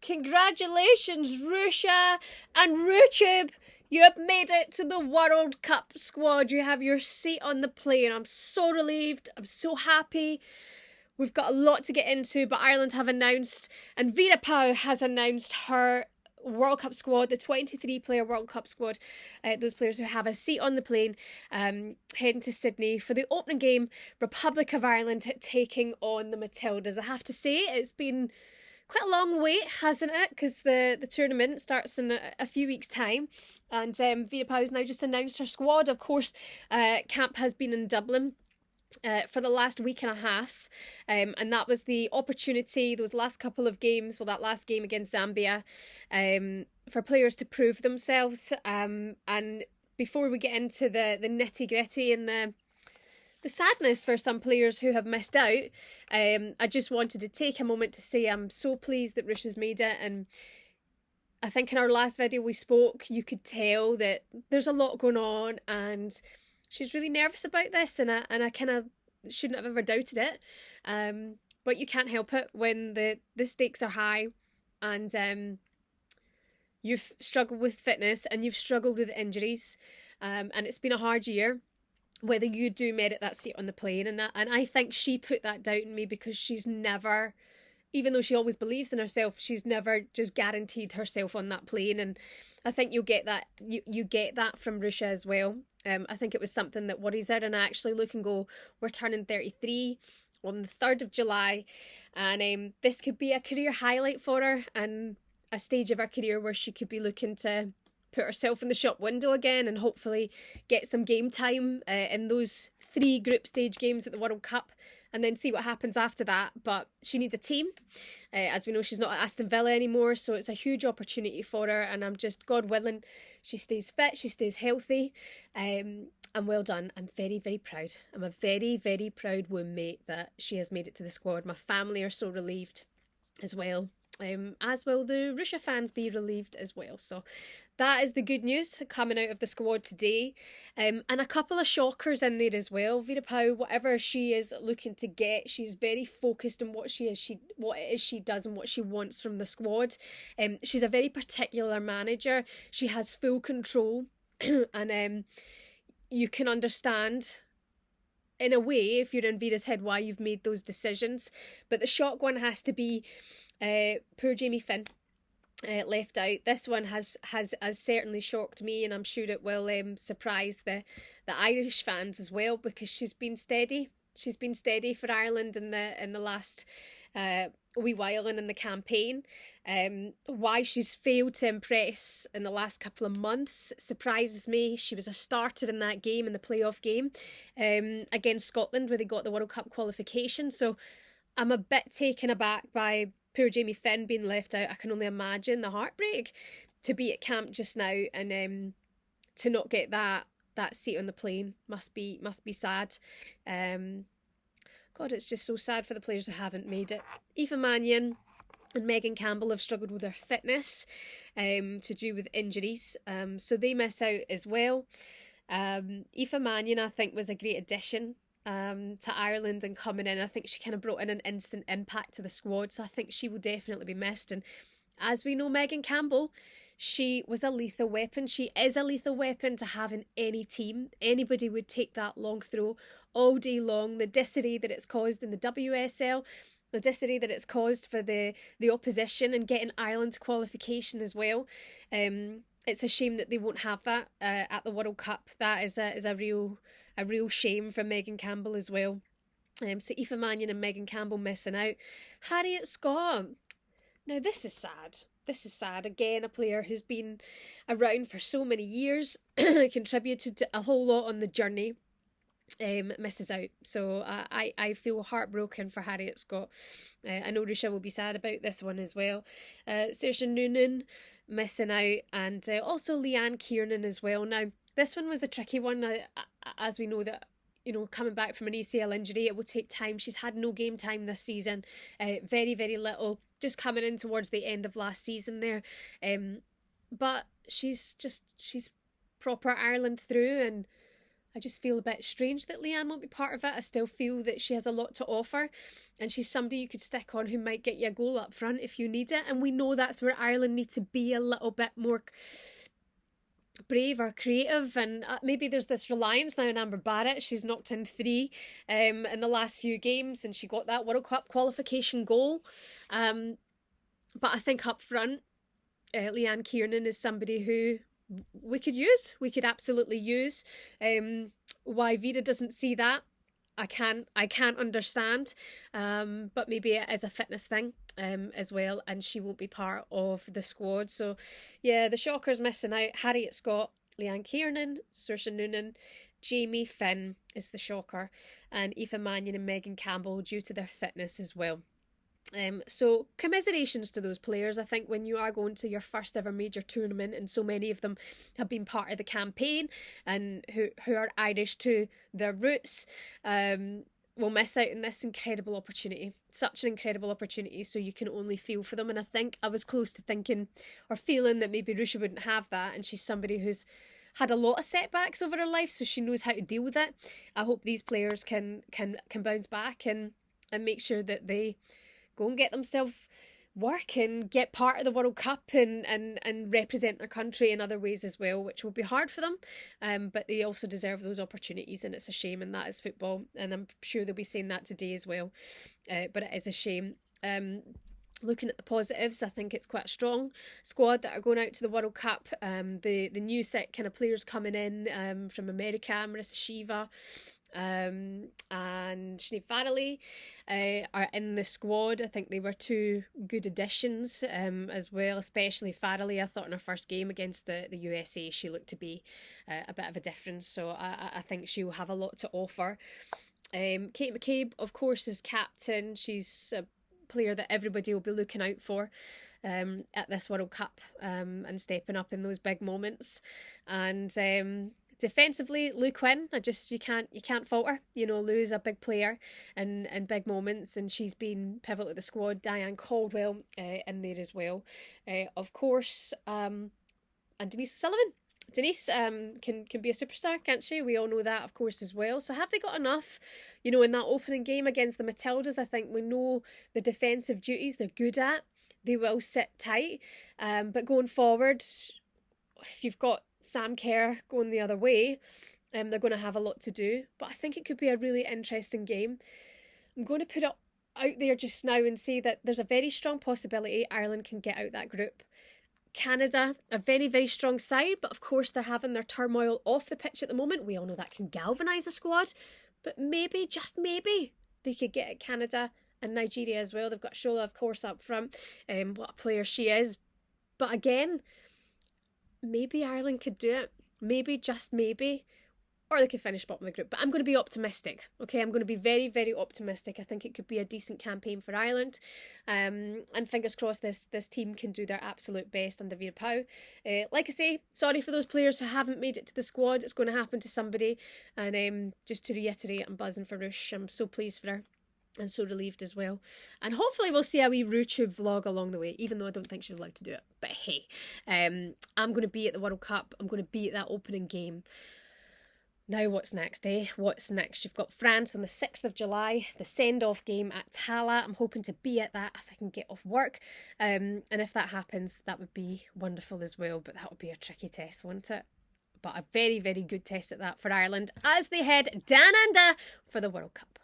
Congratulations, Russia and Rutube. You have made it to the World Cup squad. You have your seat on the plane. I'm so relieved. I'm so happy. We've got a lot to get into, but Ireland have announced, and Vera Pauw has announced her World Cup squad, the 23-player World Cup squad, those players who have a seat on the plane, heading to Sydney for the opening game, Republic of Ireland taking on the Matildas. I have to say, it's been quite a long wait, hasn't it? Because the tournament starts in a few weeks' time, and Vera Pauw's now just announced her squad. Of course, camp has been in Dublin for the last week and a half, and that was the opportunity, those last couple of games, well, that last game against Zambia, for players to prove themselves, and before we get into the nitty-gritty and the sadness for some players who have missed out, I just wanted to take a moment to say I'm so pleased that Russia's made it. And I think in our last video we spoke, you could tell that there's a lot going on, and she's really nervous about this, and I kind of shouldn't have ever doubted it. But you can't help it when the stakes are high, and you've struggled with fitness and you've struggled with injuries, and it's been a hard year. Whether you do merit that seat on the plane, and I think she put that doubt in me, because she's never, even though she always believes in herself, she's never just guaranteed herself on that plane. And I think you'll get that, you get that from Russia as well. I think it was something that worries her, and I actually look and go, we're turning 33 on the 3rd of July, and this could be a career highlight for her, and a stage of her career where she could be looking to put herself in the shop window again, and hopefully get some game time in those 3 group stage games at the World Cup, and then see what happens after that. But she needs a team. As we know, she's not at Aston Villa anymore, so it's a huge opportunity for her, and I'm just, God willing, she stays fit, she stays healthy, and well done. I'm very, very proud. I'm a very, very proud mate that she has made it to the squad. My family are so relieved as well. As will the Russia fans be relieved as well. So that is the good news coming out of the squad today. And a couple of shockers in there as well. Vera Pauw, whatever she is looking to get, she's very focused on what it is she does and what she wants from the squad. She's a very particular manager. She has full control, and you can understand in a way, if you're in Vera's head, why you've made those decisions. But the shock one has to be poor Jamie Finn left out. This one has certainly shocked me, and I'm sure it will surprise the Irish fans as well, because she's been steady. She's been steady for Ireland in the last wee while and in the campaign. Why she's failed to impress in the last couple of months surprises me. She was a starter in that game, in the playoff game against Scotland, where they got the World Cup qualification. So I'm a bit taken aback by poor Jamie Finn being left out. I can only imagine the heartbreak to be at camp just now, and to not get that seat on the plane must be sad. God, it's just so sad for the players who haven't made it. Aoife Mannion and Megan Campbell have struggled with their fitness to do with injuries, so they miss out as well. Aoife Mannion, I think, was a great addition to Ireland, and coming in, I think she kind of brought in an instant impact to the squad, so I think she will definitely be missed. And as we know, Megan Campbell, she was a lethal weapon. She is a lethal weapon to have in any team. Anybody would take that long throw all day long. The disarray that it's caused in the WSL, the disarray that it's caused for the opposition, and getting Ireland's qualification as well. It's a shame that they won't have that at the World Cup. That is a real shame for Megan Campbell as well. So Aoife Mannion and Megan Campbell missing out. Harriet Scott. Now this is sad. This is sad. Again, a player who's been around for so many years, contributed to a whole lot on the journey, misses out. So I feel heartbroken for Harriet Scott. I know Risha will be sad about this one as well. Saoirse Noonan missing out, and also Leanne Kiernan as well. Now, this one was a tricky one, as we know that, you know, coming back from an ACL injury, it will take time. She's had no game time this season, very, very little, just coming in towards the end of last season there. But she's proper Ireland through, and I just feel a bit strange that Leanne won't be part of it. I still feel that she has a lot to offer, and she's somebody you could stick on who might get you a goal up front if you need it. And we know that's where Ireland need to be a little bit more brave or creative, and maybe there's this reliance now on Amber Barrett. She's knocked in 3 in the last few games, and she got that World Cup qualification goal. But I think up front, Leanne Kiernan is somebody who we could absolutely use. Why Vera doesn't see that, I can't understand. But maybe it is a fitness thing as well, and she won't be part of the squad. So yeah, the shockers missing out. Harriet Scott, Leanne Kiernan, Saoirse Noonan, Jamie Finn is the shocker, and Aoife Mannion and Megan Campbell due to their fitness as well. So commiserations to those players. I think when you are going to your first ever major tournament, and so many of them have been part of the campaign and who are Irish to their roots, will miss out on this incredible opportunity. Such an incredible opportunity, so you can only feel for them. And I think I was close to thinking or feeling that maybe Rusha wouldn't have that, and she's somebody who's had a lot of setbacks over her life, so she knows how to deal with it. I hope these players can bounce back and make sure that they go and get themselves work and get part of the World Cup and represent their country in other ways as well, which will be hard for them. But they also deserve those opportunities, and it's a shame, and that is football. And I'm sure they'll be saying that today as well. But it is a shame. Looking at the positives, I think it's quite a strong squad that are going out to the World Cup. The new set kind of players coming in from America, Marissa Shiva, and Sinead Farrelly are in the squad. I think they were 2 good additions as well, especially Farrelly. I thought in her first game against the USA she looked to be a bit of a difference, so I think she'll have a lot to offer. Kate McCabe, of course, is captain. She's a player that everybody will be looking out for at this World Cup and stepping up in those big moments. And defensively, Lou Quinn, you can't fault her. You know, Lou's a big player in big moments, and she's been pivotal to the squad. Diane Caldwell in there as well, of course, and Denise Sullivan. Denise can be a superstar, can't she? We all know that, of course, as well. So have they got enough? You know, in that opening game against the Matildas, I think we know the defensive duties they're good at. They will sit tight, but going forward, if you've got Sam Kerr going the other way, they're going to have a lot to do. But I think it could be a really interesting game. I'm going to put it out there just now and say that there's a very strong possibility Ireland can get out that group. Canada, a very, very strong side, but of course they're having their turmoil off the pitch at the moment. We all know that can galvanise a squad, but maybe, just maybe, they could get at Canada and Nigeria as well. They've got Shola, of course, up front. What a player she is. But again, maybe Ireland could do it. Maybe, just maybe. Or they could finish bottom of the group. But I'm going to be optimistic. Okay, I'm going to be very, very optimistic. I think it could be a decent campaign for Ireland. And fingers crossed this team can do their absolute best under Vera Pauw. Like I say, sorry for those players who haven't made it to the squad. It's going to happen to somebody. And just to reiterate, I'm buzzing for Rush. I'm so pleased for her. And so relieved as well. And hopefully we'll see a wee RuTube vlog along the way, even though I don't think she's allowed to do it. But hey, I'm going to be at the World Cup. I'm going to be at that opening game. Now what's next, eh? What's next? You've got France on the 6th of July, the send-off game at Tala. I'm hoping to be at that if I can get off work. And if that happens, that would be wonderful as well. But that would be a tricky test, wouldn't it? But a very, very good test at that for Ireland as they head down under for the World Cup.